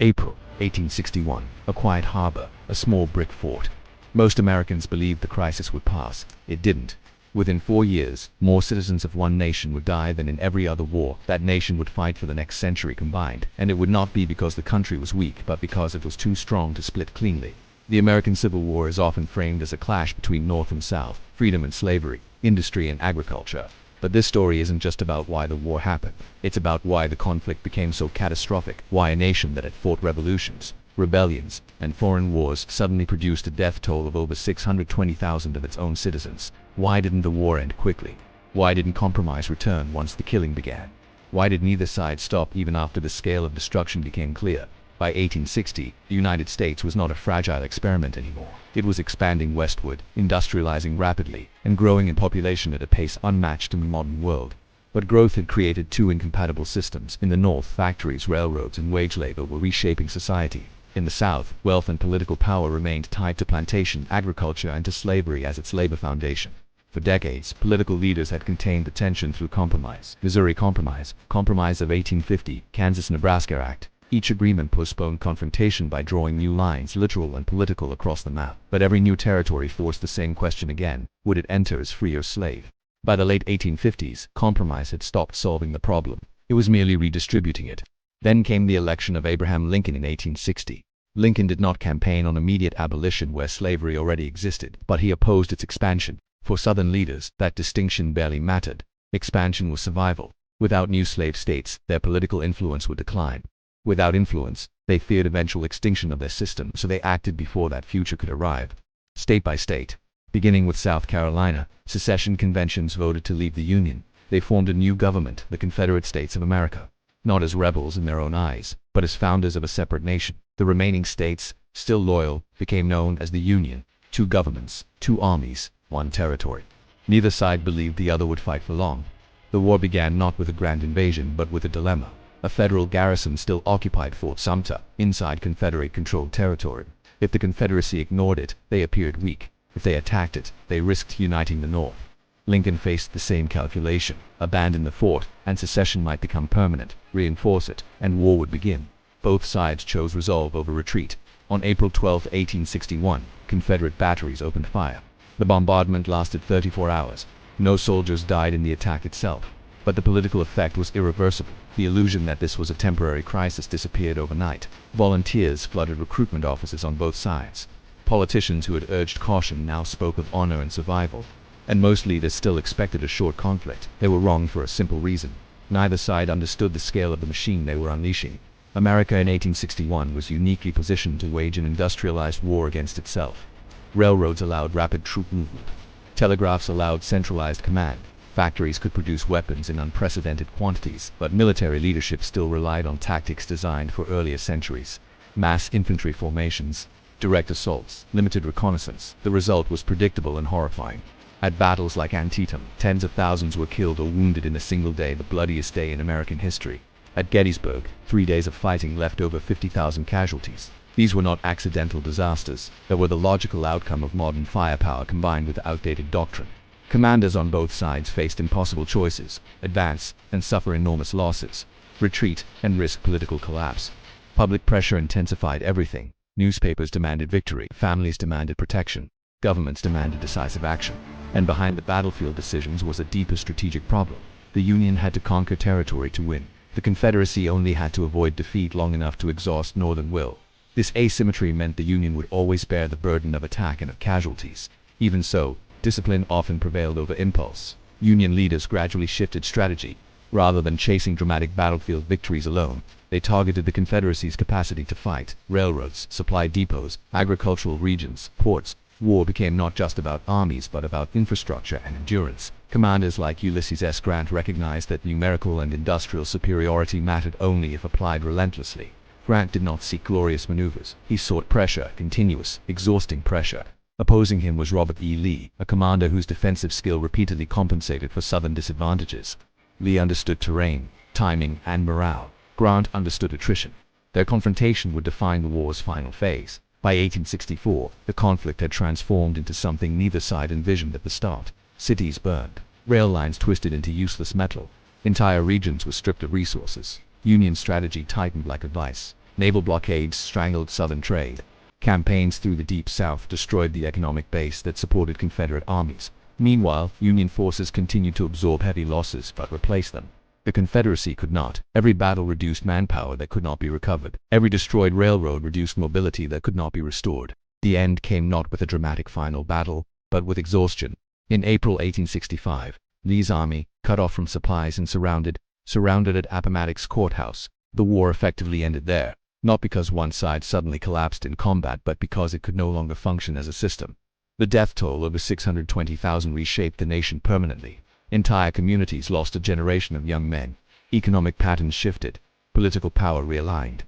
April 1861. A quiet harbor, a small brick fort. Most Americans believed the crisis would pass. It didn't. Within 4 years, more citizens of one nation would die than in every other war that nation would fight for the next century combined. And it would not be because the country was weak, but because it was too strong to split cleanly. The American Civil War is often framed as a clash between North and South, freedom and slavery, industry and agriculture. But this story isn't just about why the war happened. It's about why the conflict became so catastrophic, why a nation that had fought revolutions, rebellions, and foreign wars suddenly produced a death toll of over 620,000 of its own citizens. Why didn't the war end quickly? Why didn't compromise return once the killing began? Why did neither side stop even after the scale of destruction became clear? By 1860, the United States was not a fragile experiment anymore. It was expanding westward, industrializing rapidly, and growing in population at a pace unmatched in the modern world. But growth had created two incompatible systems. In the North, factories, railroads, and wage labor were reshaping society. In the South, wealth and political power remained tied to plantation agriculture and to slavery as its labor foundation. For decades, political leaders had contained the tension through compromise. Missouri Compromise, Compromise of 1850, Kansas-Nebraska Act. Each agreement postponed confrontation by drawing new lines, literal and political, across the map. But every new territory forced the same question again: would it enter as free or slave? By the late 1850s, compromise had stopped solving the problem. It was merely redistributing it. Then came the election of Abraham Lincoln in 1860. Lincoln did not campaign on immediate abolition where slavery already existed, but he opposed its expansion. For Southern leaders, that distinction barely mattered. Expansion was survival. Without new slave states, their political influence would decline. Without influence, they feared eventual extinction of their system, so they acted before that future could arrive. State by state. Beginning with South Carolina, secession conventions voted to leave the Union. They formed a new government, the Confederate States of America. Not as rebels in their own eyes, but as founders of a separate nation. The remaining states, still loyal, became known as the Union. 2 governments, 2 armies, 1 territory. Neither side believed the other would fight for long. The war began not with a grand invasion, but with a dilemma. A federal garrison still occupied Fort Sumter, inside Confederate-controlled territory. If the Confederacy ignored it, they appeared weak. If they attacked it, they risked uniting the North. Lincoln faced the same calculation: abandon the fort, and secession might become permanent; reinforce it, and war would begin. Both sides chose resolve over retreat. On April 12, 1861, Confederate batteries opened fire. The bombardment lasted 34 hours. No soldiers died in the attack itself. But the political effect was irreversible. The illusion that this was a temporary crisis disappeared overnight. Volunteers flooded recruitment offices on both sides. Politicians who had urged caution now spoke of honor and survival. And most leaders still expected a short conflict. They were wrong for a simple reason: neither side understood the scale of the machine they were unleashing. America in 1861 was uniquely positioned to wage an industrialized war against itself. Railroads allowed rapid troop movement. Telegraphs allowed centralized command. Factories could produce weapons in unprecedented quantities, but military leadership still relied on tactics designed for earlier centuries. Mass infantry formations, direct assaults, limited reconnaissance. The result was predictable and horrifying. At battles like Antietam, tens of thousands were killed or wounded in a single day, the bloodiest day in American history. At Gettysburg, 3 days of fighting left over 50,000 casualties. These were not accidental disasters. They were the logical outcome of modern firepower combined with outdated doctrine. Commanders on both sides faced impossible choices: advance and suffer enormous losses, retreat and risk political collapse. Public pressure intensified everything. Newspapers demanded victory, families demanded protection, governments demanded decisive action. And behind the battlefield decisions was a deeper strategic problem. The Union had to conquer territory to win. The Confederacy only had to avoid defeat long enough to exhaust Northern will. This asymmetry meant the Union would always bear the burden of attack and of casualties. Even so, discipline often prevailed over impulse. Union leaders gradually shifted strategy. Rather than chasing dramatic battlefield victories alone, they targeted the Confederacy's capacity to fight. Railroads, supply depots, agricultural regions, ports. War became not just about armies, but about infrastructure and endurance. Commanders like Ulysses S. Grant recognized that numerical and industrial superiority mattered only if applied relentlessly. Grant did not seek glorious maneuvers. He sought pressure, continuous, exhausting pressure. Opposing him was Robert E. Lee, a commander whose defensive skill repeatedly compensated for Southern disadvantages. Lee understood terrain, timing, and morale. Grant understood attrition. Their confrontation would define the war's final phase. By 1864, the conflict had transformed into something neither side envisioned at the start. Cities burned. Rail lines twisted into useless metal. Entire regions were stripped of resources. Union strategy tightened like a vice. Naval blockades strangled Southern trade. Campaigns through the Deep South destroyed the economic base that supported Confederate armies. Meanwhile, Union forces continued to absorb heavy losses but replace them. The Confederacy could not. Every battle reduced manpower that could not be recovered. Every destroyed railroad reduced mobility that could not be restored. The end came not with a dramatic final battle, but with exhaustion. In April 1865, Lee's army, cut off from supplies and surrounded at Appomattox Court House. The war effectively ended there, not because one side suddenly collapsed in combat but because it could no longer function as a system. The death toll over 620,000 reshaped the nation permanently. Entire communities lost a generation of young men. Economic patterns shifted. Political power realigned.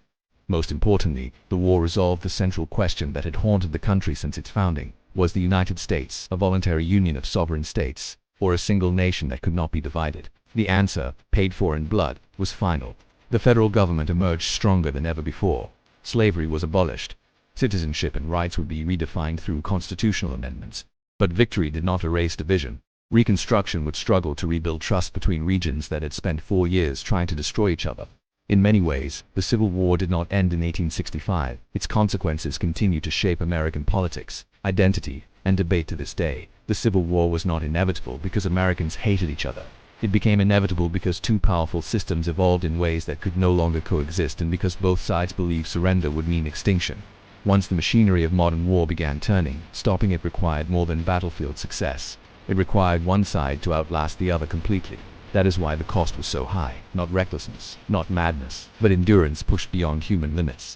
Most importantly, the war resolved the central question that had haunted the country since its founding. Was the United States a voluntary union of sovereign states, or a single nation that could not be divided? The answer, paid for in blood, was final. The federal government emerged stronger than ever before. Slavery was abolished. Citizenship and rights would be redefined through constitutional amendments. But victory did not erase division. Reconstruction would struggle to rebuild trust between regions that had spent 4 years trying to destroy each other. In many ways, the Civil War did not end in 1865. Its consequences continue to shape American politics, identity, and debate to this day. The Civil War was not inevitable because Americans hated each other. It became inevitable because two powerful systems evolved in ways that could no longer coexist and because both sides believed surrender would mean extinction. Once the machinery of modern war began turning, stopping it required more than battlefield success. It required one side to outlast the other completely. That is why the cost was so high. Not recklessness, not madness, but endurance pushed beyond human limits.